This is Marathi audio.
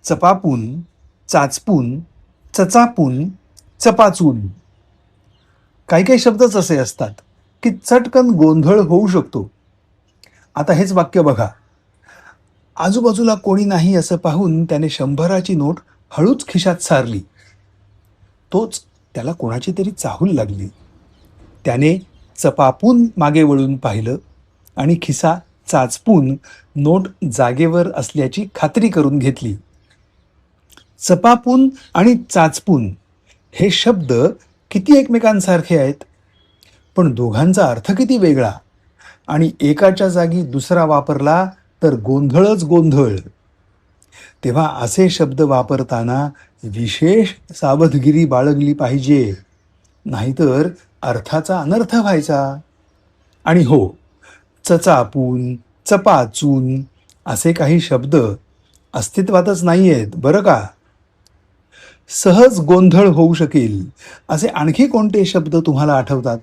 चपापून, चाचपून, चचापून, चपाचून. काही काही शब्दच असे असतात की चटकन गोंधळ होऊ शकतो. आता हेच वाक्य बघा. आजूबाजूला कोणी नाही असं पाहून त्याने 100ची नोट हळूच खिशात सारली. तोच त्याला कोणाची तरी चाहूल लागली. त्याने चपापून मागे वळून पाहिलं आणि खिसा चाचपून नोट जागेवर असल्याची खात्री करून घेतली. चपापून आणि चाचपून हे शब्द किती एकमेकांसारखे आहेत, पण दोघांचा अर्थ किती वेगळा. आणि एकाच्या जागी दुसरा वापरला तर गोंधळच गोंधळ. तेव्हा असे शब्द वापरताना विशेष सावधगिरी बाळगली पाहिजे, नाहीतर अर्थाचा अनर्थ व्हायचा. आणि हो, चचापून, चपाचून असे काही शब्द अस्तित्वातच नाही आहेत बरं का. सहज गोंधळ होऊ शकेल असे आणखी कोणते शब्द तुम्हाला आठवतात?